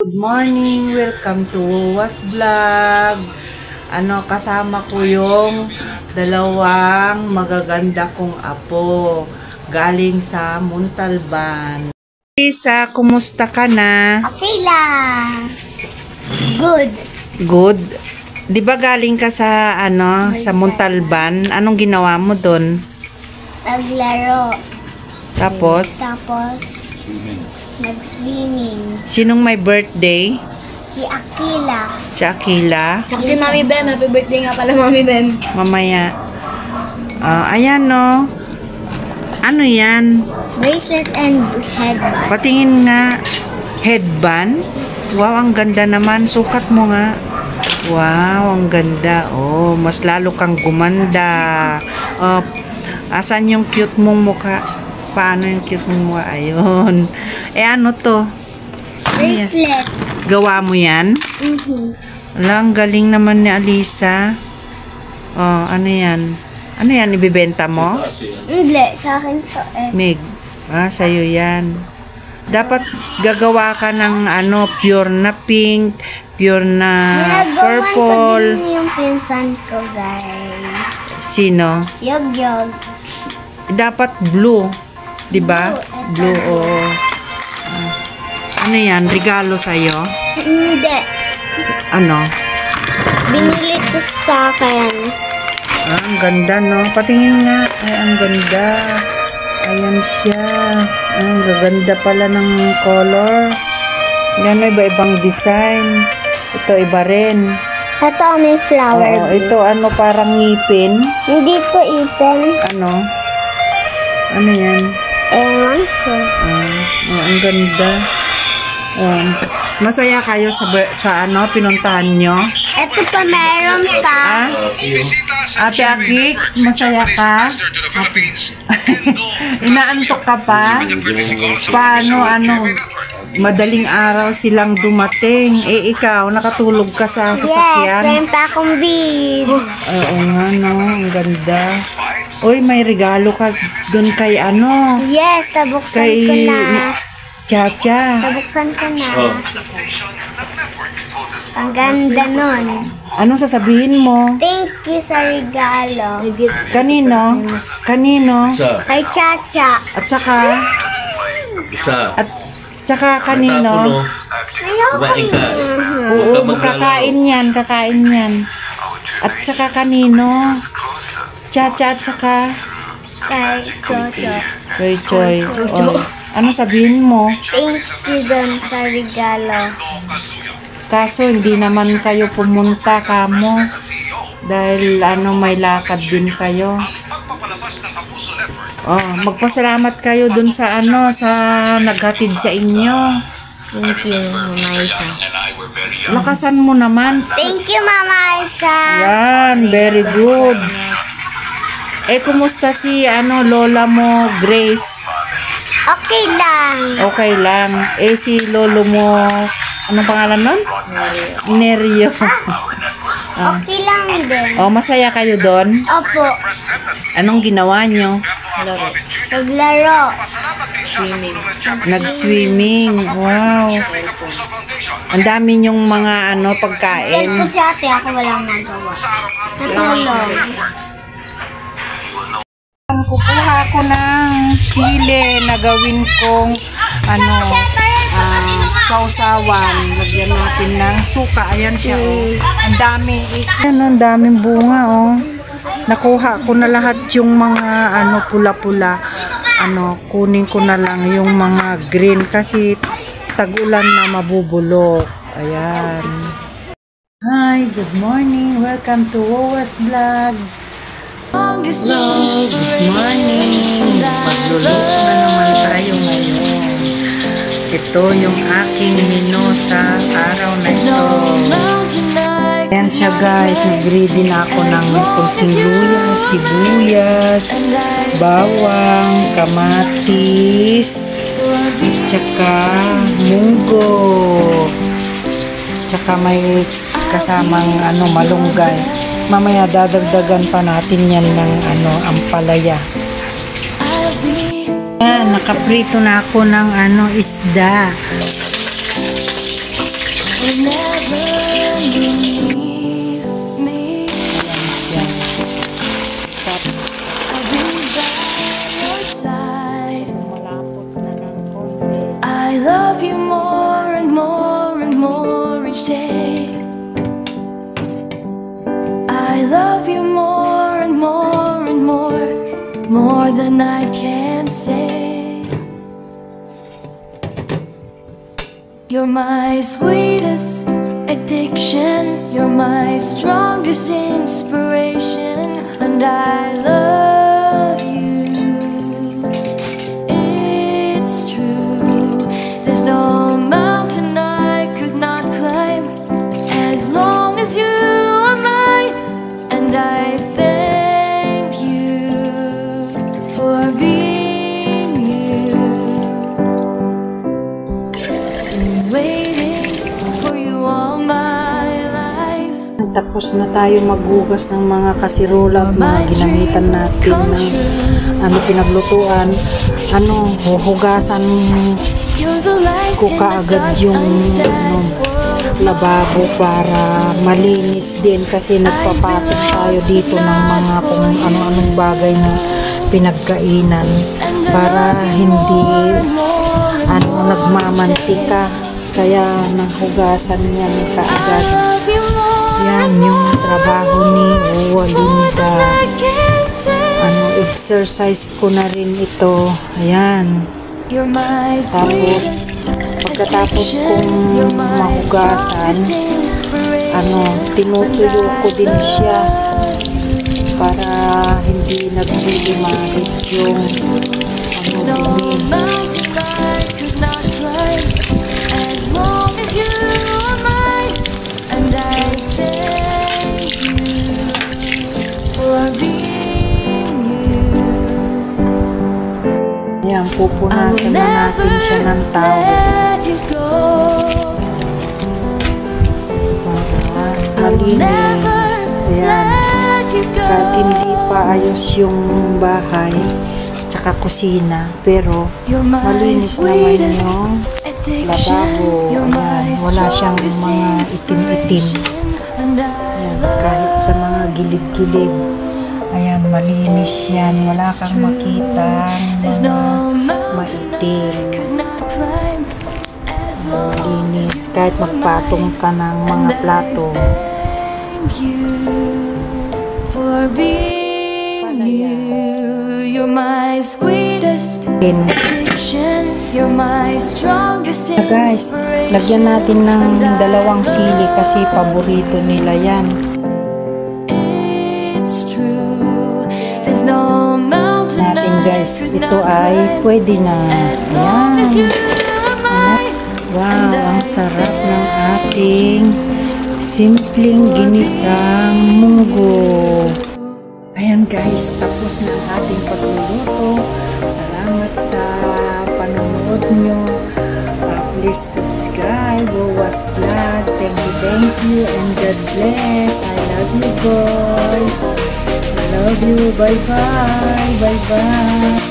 Good morning, welcome to Was Vlog. Kasama ko yung dalawang magaganda kong apo galing sa Montalban. Lisa, kumusta ka na? Okay lang. Good. Good. 'Di ba galing ka sa sa Montalban? Anong ginawa mo doon? Naglaro. Tapos nag-swimming. Sinong may birthday? Si Akila. Si Akila. Tsaka si Mami Ben. Happy birthday nga pala, Mami Ben. Mamaya. Ayan, no. Ano yan? Bracelet and headband. Patingin nga. Headband? Wow, ang ganda naman. Sukat mo nga. Wow, ang ganda. Oh, mas lalo kang gumanda. Asan yung cute mong mukha? Paano yung cute mong mukha? Ayun. Ano to? Bracelet. Gawa mo yan? Wala, ang galing naman ni Alisa. Ano yan? Ano yan? Ibibenta mo? Hindi, sa akin to Meg. Sa'yo yan. Dapat gagawa ka ng pure na pink, pure na purple. Ginagawan ko din yung pinsan ko, guys. Sino? Yog-yog. Dapat blue. Diba? Blue, oo. Ano yan? Regalo sa'yo? Hindi. Ano? Binili ko sa akin. Ang ganda, no? Patingin nga. Ay, ang ganda. Ayan siya. Ang gaganda pala ng color. Yan, may iba-ibang design. Ito, iba rin. Ito, may flower. Ito, parang ngipin. Hindi ko ipin. Ano yan? Ewan ko. Ang ganda. Masaya kayo sa pinuntahan nyo? Ito pa, meron pa. Ate Agix, masaya ka? Inaantok ka pa? Paano, madaling araw silang dumating. Ikaw, nakatulog ka sa sasakyan? Yes, meron pa akong beads. Oo nga, no? Ang ganda. Uy, may regalo ka dun kay Yes, tabuksan ko na. Chacha. Tabuksan ko na. Ang ganda nun. Anong sasabihin mo? Thank you sa regalo. Kanino? Kanino? Kay Chacha. At saka kanino? Oo, kakain yan. At saka kanino? Chacha at saka? Kay Chocho. Kay Choy. Ano sabihin mo? Thank you dun sa regalo. Kaso hindi naman kayo pumunta kamo. Dahil may lakad din kayo. Magpasalamat kayo dun sa sa naghatid sa inyo. Thank you, Mama Isa. Lakasan mo naman. Thank you, Mama Isa. Yan, very good. Kumusta si lola mo, Grace? Okay lang. Okay lang. Si lolo mo, anong pangalan nun? Nerio. Okay lang din. Masaya kayo doon? Opo. Anong ginawa nyo? Naglaro. Nag-swimming. Wow. Ang dami nyong mga pagkain. Send ko si ate, ako walang nagawa. Natulog. Kukuha ako ng sili na gawin kong sausawan. Lagyan natin ng suka. Ayan siya, Ang daming bunga, Nakuha ko na lahat yung mga pula-pula. Kunin ko na lang yung mga green kasi tag-ulan na mabubulok. Ayan. Hi, good morning. Welcome to Was Vlog. Hello, good morning. Magluluto na naman tayo ngayon. Ito yung aking menu sa araw na ito. Ayan siya, guys. Nag-ready na ako ng kunting luya, sibuyas, bawang, kamatis, tsaka munggo. Tsaka may kasamang malunggay. Mamaya dadagdagan pa natin yan ng ampalaya. Nakaprito na ako ng isda. will never leave me. I'll be by your side. I love you more and more and more each day. I love you more and more and more than I can say. You're my sweetest addiction, you're my strongest inspiration, and I love you. It's true, there's no mountain I could not climb as long as you are mine, and I thank you for being you. Been waiting for you all my life. Tapos na tayo maghugas ng mga kasirola at mga ginamitan natin ng pinaglutuan. Huhugasan You're the light ko in the kaagad dark, yung unsaid lababo para malinis din kasi nagpapatong tayo dito ng mga kung ano-anong bagay na pinagkainan para hindi nagmamantika, kaya nanghugasan yan kaagad. Yan yung trabaho ni Walinda. Exercise ko na rin ito. Ayan. Tapos pagkatapos kong mahugasan, tinutuyo ko din siya para hindi nagbilimahit yung dumi. Ayan, pupunasan na natin siya ng towel para malinis. Ayan, kahit hindi pa ayos yung bahay tsaka kusina, pero malinis naman yung lababo. Ayan, wala siyang mga itim-itim. Ayan, kahit sa mga gilid-gilid, ayan, malinis yan. Wala kang makita mga maitim. Malinis. Kahit magpatong ka ng mga plato. For being you, you're my sweetest addiction, you're my strongest Guys, lagyan natin ng 2 sili kasi paborito nila yan. Natin guys, ito ay pwede na. Ayan. Wow, ang sarap ng ating simpleng ginisang munggo. Ayan guys, tapos na ang ating pagluluto. Salamat sa panonood nyo. Please subscribe, Wawas Vlog. Thank you, and God bless. I love you guys. I love you. Bye bye. Bye bye.